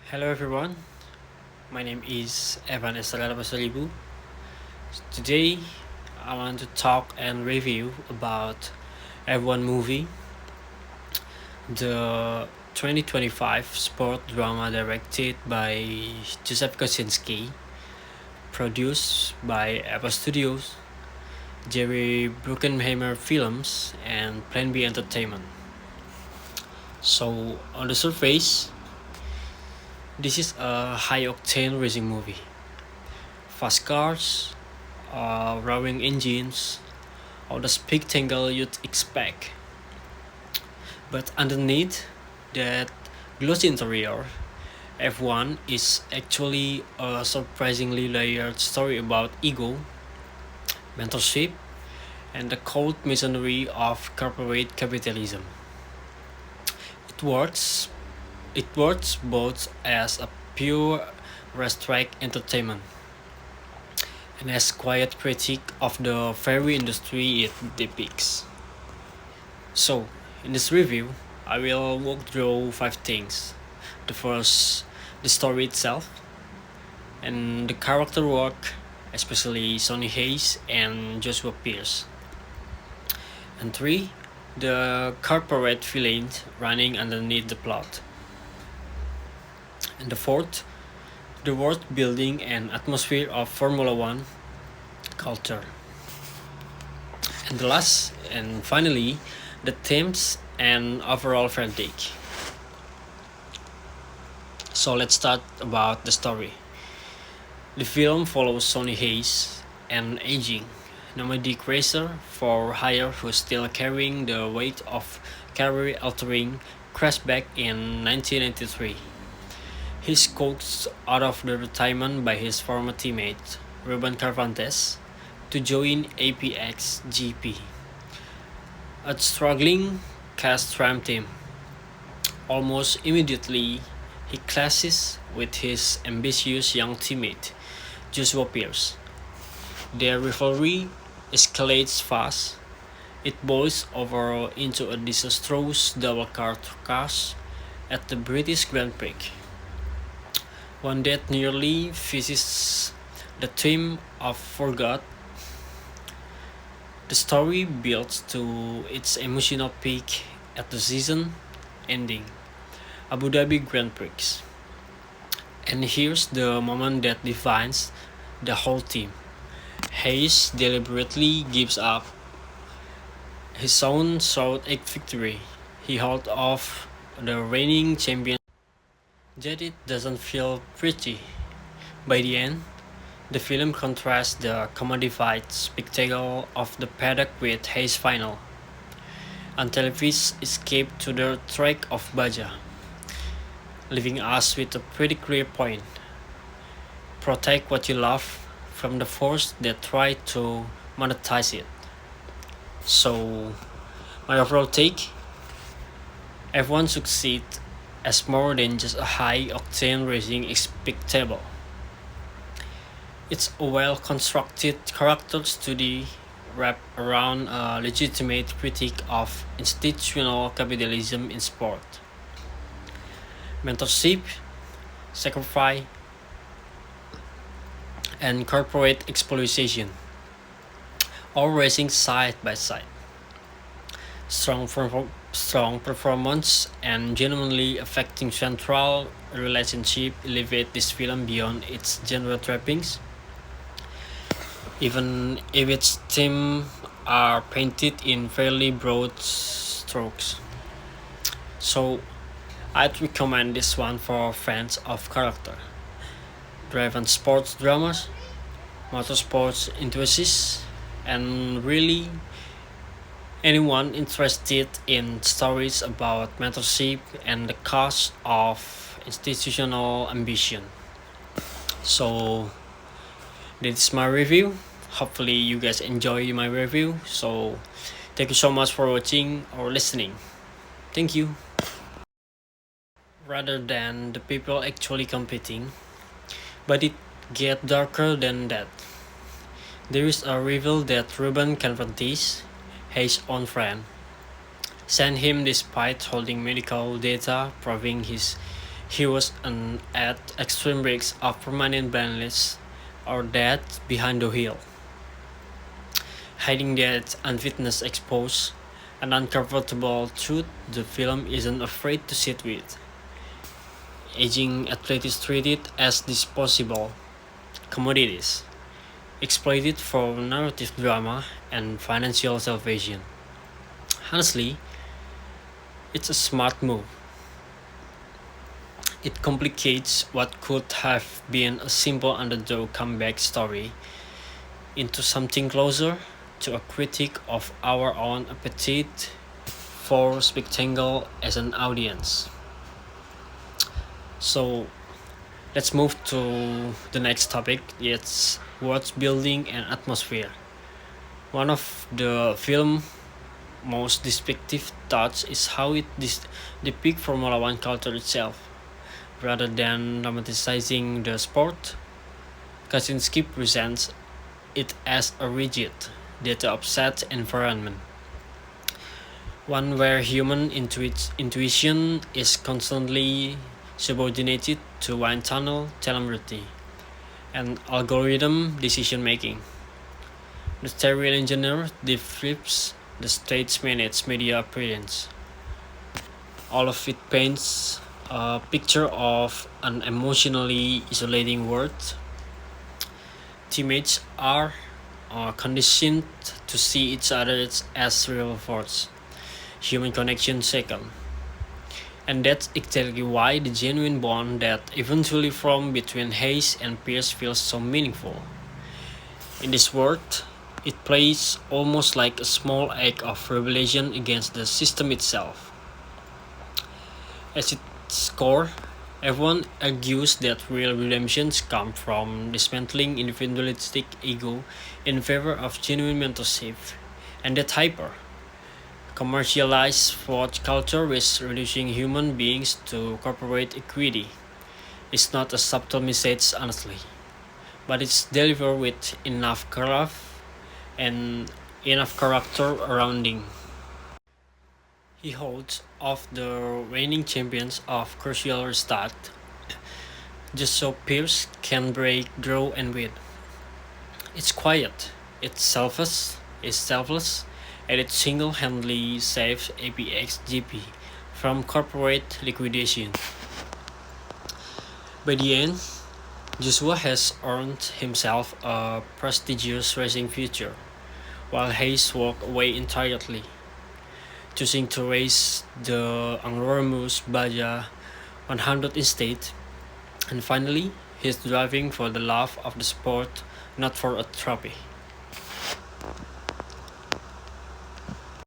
Hello everyone, my name is Evan Estrada Basalibu. Today I want to talk and review about F1 movie, the 2025 sport drama directed by Joseph Kosinski, produced by Apple Studios, Jerry Bruckheimer Films, and Plan B Entertainment. So, on the surface, this is a high-octane racing movie. Fast cars, roaring engines, all the spectacle you'd expect. But underneath that glossy interior, F1 is actually a surprisingly layered story about ego, mentorship, and the cold masonry of corporate capitalism. It works. It works both as a pure racetrack entertainment and as quiet critique of the very industry it depicts. So, in this review, I will walk through five things. The first, the story itself, and the character work, especially Sonny Hayes and Joshua Pierce. And three, the corporate villains running underneath the plot. And the fourth, the world building and atmosphere of Formula One culture. And the last, and finally, the themes and overall verdict. So let's start about the story. The film follows Sonny Hayes, an aging, nomadic racer for hire who's still carrying the weight of career-altering crash back in 1993. He's coaxed out of the retirement by his former teammate, Ruben Carvantes, to join APX GP, a struggling Castram team. Almost immediately, he clashes with his ambitious young teammate, Joshua Pierce. Their rivalry escalates fast. It boils over into a disastrous double-car crash at the British Grand Prix, one that nearly visits the theme of forgot. The story builds to its emotional peak at the season ending Abu Dhabi Grand Prix. And here's the moment that defines the whole team. Hayes deliberately gives up his own short victory. He held off the reigning champion, yet it doesn't feel pretty. By the end, the film contrasts the commodified spectacle of the paddock with Hayes' final, untelevised escape to the track of Baja, leaving us with a pretty clear point. Protect what you love from the force that try to monetize it. So, my overall take, F1 succeeds as more than just a high-octane racing spectacle. It's a well-constructed character study wrapped around a legitimate critique of institutional capitalism in sport. Mentorship, sacrifice, and corporate exploitation, all racing side by side. Strong performance and genuinely affecting central relationship elevate this film beyond its genre trappings, even if its themes are painted in fairly broad strokes. So, I'd recommend this one for fans of character driven sports dramas, motorsports enthusiasts, and really anyone interested in stories about mentorship and the cost of institutional ambition. So, this is my review. Hopefully, you guys enjoy my review. So, thank you so much for watching or listening. Thank you. Rather than the people actually competing, but it gets darker than that. There is a reveal that Ruben Carvantes, Hayes' own friend, sent him despite holding medical data proving his He was at extreme risks of permanent blindness or death behind the wheel. Hiding that unfitness exposed an uncomfortable truth the film isn't afraid to sit with. Aging athletes treated as disposable commodities, exploited for narrative drama and financial salvation. Honestly, it's a smart move. It complicates what could have been a simple underdog comeback story into something closer to a critique of our own appetite for spectacle as an audience. So let's move to the next topic. It's world building and atmosphere. One of the film's most distinctive thoughts is how it depicts Formula One culture itself. Rather than romanticizing the sport, Kaczynski presents it as a rigid, data-obsessed environment, one where human intuition is constantly subordinated to wind tunnel telemetry and algorithm decision making. The serial engineer flips the state's managed media appearance. All of it paints a picture of an emotionally isolating world. Teammates are conditioned to see each other as real force, human connection second. And that's exactly why the genuine bond that eventually formed between Hayes and Pierce feels so meaningful. In this world, it plays almost like a small act of rebellion against the system itself. At its core, everyone argues that real redemptions come from dismantling individualistic ego in favor of genuine mentorship, and that hyper commercialized sport culture is reducing human beings to corporate equity. It's not a subtle message, honestly, but it's delivered with enough craft and enough character surrounding. He holds off the reigning champions of crucial restart, just so Pierce can break, grow, and win. It's quiet, it's selfless, and it single-handedly saves APXGP from corporate liquidation. By the end, Joshua has earned himself a prestigious racing future, while Hayes walked away entirely, choosing to race the enormous Baja 100 instead. And finally, he's driving for the love of the sport, not for a trophy.